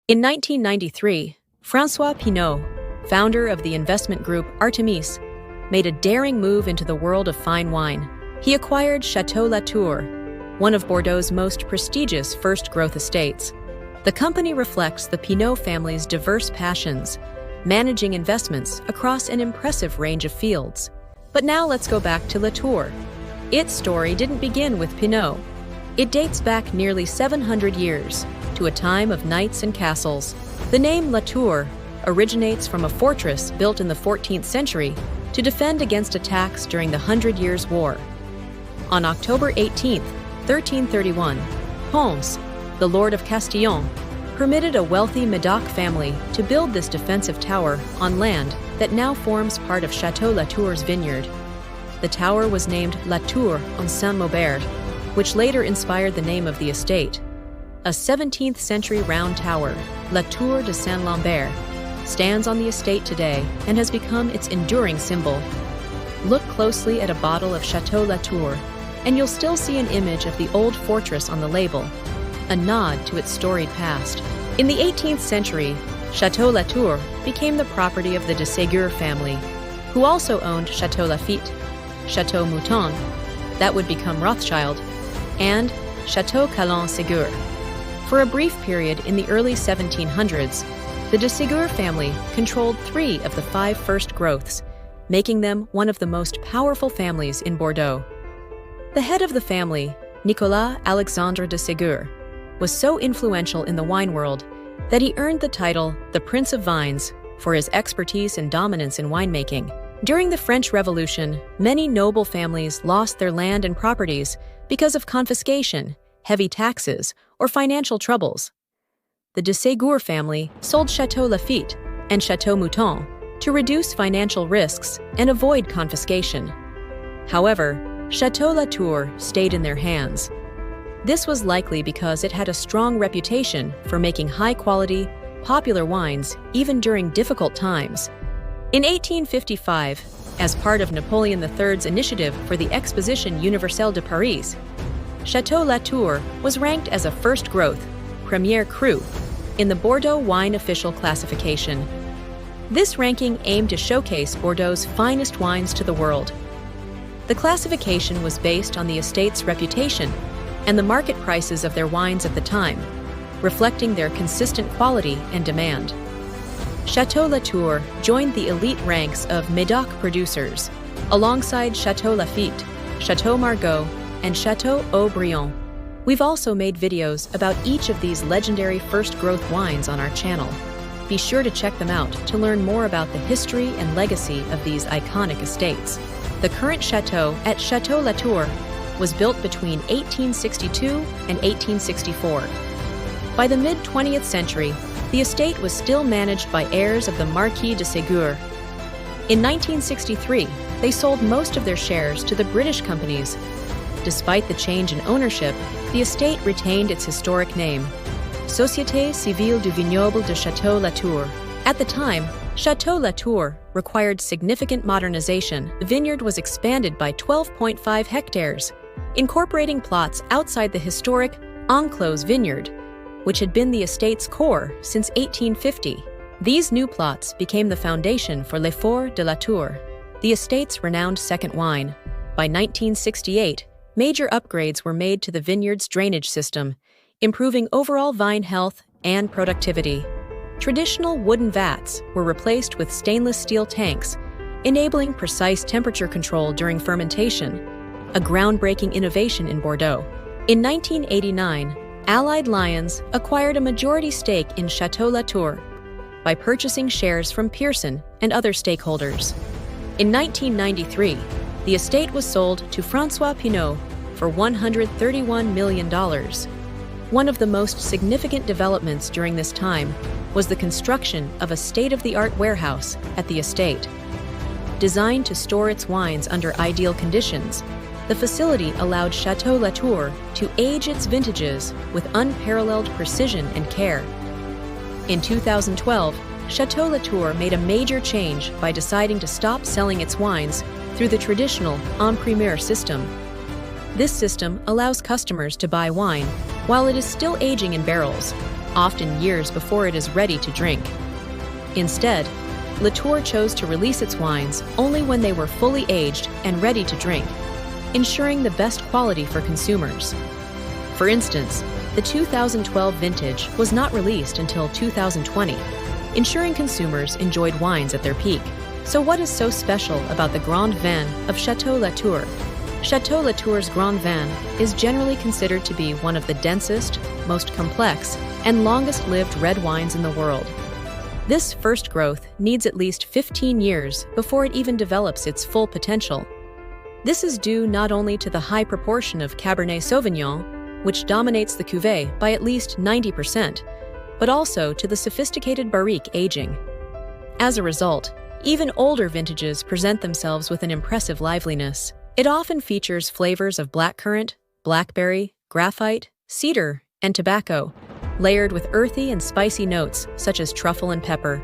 In 1993, François Pinault, founder of the investment group Artamis, made a daring move into the world of fine wine. He acquired Château Latour, one of Bordeaux's most prestigious first-growth estates. The company reflects the Pinault family's diverse passions, managing investments across an impressive range of fields. But now let's go back to Latour. Its story didn't begin with Pinault. It dates back nearly 700 years, to a time of knights and castles. The name Latour originates from a fortress built in the 14th century to defend against attacks during the Hundred Years' War. On October 18, 1331, Pons, the Lord of Castillon, permitted a wealthy Medoc family to build this defensive tower on land that now forms part of Château Latour's vineyard. The tower was named La Tour en Saint-Maubert, which later inspired the name of the estate. A 17th century round tower, La Tour de Saint-Lambert, stands on the estate today and has become its enduring symbol. Look closely at a bottle of Château Latour, and you'll still see an image of the old fortress on the label, a nod to its storied past. In the 18th century, Château Latour became the property of the de Ségur family, who also owned Château Lafite, Château Mouton, that would become Rothschild, and Château Calon Ségur. For a brief period in the early 1700s, the de Ségur family controlled 3 of the 5 first growths, making them one of the most powerful families in Bordeaux. The head of the family, Nicolas Alexandre de Ségur, was so influential in the wine world that he earned the title the Prince of Vines for his expertise and dominance in winemaking. During the French Revolution, many noble families lost their land and properties because of confiscation, heavy taxes, or financial troubles. The de Ségur family sold Château Lafite and Château Mouton to reduce financial risks and avoid confiscation. However, Château Latour stayed in their hands. This was likely because it had a strong reputation for making high-quality, popular wines even during difficult times. In 1855, as part of Napoleon III's initiative for the Exposition Universelle de Paris, Château Latour was ranked as a first growth, Premier Cru, in the Bordeaux Wine Official Classification. This ranking aimed to showcase Bordeaux's finest wines to the world. The classification was based on the estate's reputation and the market prices of their wines at the time, reflecting their consistent quality and demand. Château Latour joined the elite ranks of Medoc producers, alongside Château Lafite, Château Margaux, and Château Haut-Brion. We've also made videos about each of these legendary first-growth wines on our channel. Be sure to check them out to learn more about the history and legacy of these iconic estates. The current chateau at Château Latour was built between 1862 and 1864. By the mid-20th century, the estate was still managed by heirs of the Marquis de Ségur. In 1963, they sold most of their shares to the British companies. Despite the change in ownership, the estate retained its historic name, Société Civile du Vignoble de Château Latour. At the time, Château Latour required significant modernization. The vineyard was expanded by 12.5 hectares, incorporating plots outside the historic Enclos vineyard, which had been the estate's core since 1850. These new plots became the foundation for l'Effort de Latour, the estate's renowned second wine. By 1968, major upgrades were made to the vineyard's drainage system, improving overall vine health and productivity. Traditional wooden vats were replaced with stainless steel tanks, enabling precise temperature control during fermentation, a groundbreaking innovation in Bordeaux. In 1989, Allied Lyons acquired a majority stake in Château Latour by purchasing shares from Pearson and other stakeholders. In 1993, the estate was sold to François Pinault for $131 million. One of the most significant developments during this time was the construction of a state-of-the-art warehouse at the estate. Designed to store its wines under ideal conditions, the facility allowed Château Latour to age its vintages with unparalleled precision and care. In 2012, Château Latour made a major change by deciding to stop selling its wines through the traditional en primeur system. This system allows customers to buy wine while it is still aging in barrels, often years before it is ready to drink. Instead, Latour chose to release its wines only when they were fully aged and ready to drink, ensuring the best quality for consumers. For instance, the 2012 vintage was not released until 2020, ensuring consumers enjoyed wines at their peak. So what is so special about the Grand Vin of Château Latour? Château Latour's Grand Vin is generally considered to be one of the densest, most complex, and longest-lived red wines in the world. This first growth needs at least 15 years before it even develops its full potential. This is due not only to the high proportion of Cabernet Sauvignon, which dominates the cuvée by at least 90%, but also to the sophisticated barrique aging. As a result, even older vintages present themselves with an impressive liveliness. It often features flavors of blackcurrant, blackberry, graphite, cedar, and tobacco, layered with earthy and spicy notes such as truffle and pepper.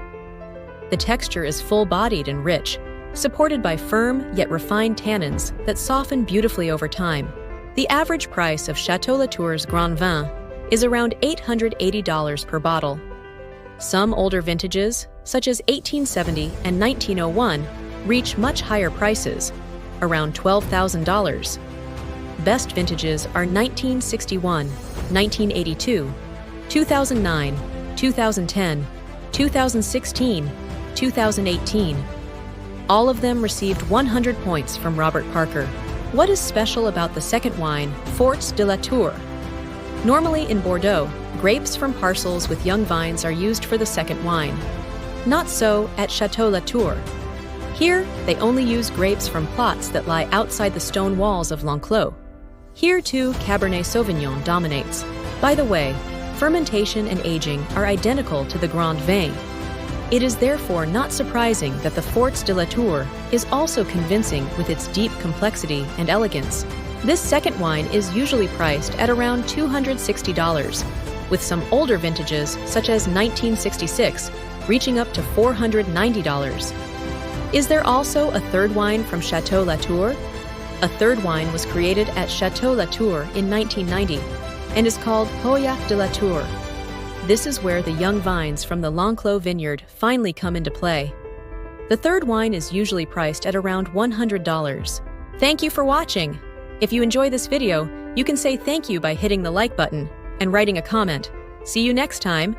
The texture is full-bodied and rich, supported by firm yet refined tannins that soften beautifully over time. The average price of Château Latour's Grand Vin is around $880 per bottle. Some older vintages, such as 1870 and 1901, reach much higher prices, around $12,000. Best vintages are 1961, 1982, 2009, 2010, 2016, 2018. All of them received 100 points from Robert Parker. What is special about the second wine, Forts de Latour? Normally in Bordeaux, grapes from parcels with young vines are used for the second wine. Not so at Château Latour. Here, they only use grapes from plots that lie outside the stone walls of l'Enclos. Here, too, Cabernet Sauvignon dominates. By the way, fermentation and aging are identical to the Grand Vin. It is therefore not surprising that the Forts de Latour is also convincing with its deep complexity and elegance. This second wine is usually priced at around $260, with some older vintages, such as 1966, reaching up to $490. Is there also a third wine from Château Latour? A third wine was created at Château Latour in 1990 and is called Pauillac de Latour. This is where the young vines from the l'Enclos vineyard finally come into play. The third wine is usually priced at around $100. Thank you for watching. If you enjoy this video, you can say thank you by hitting the like button and writing a comment. See you next time.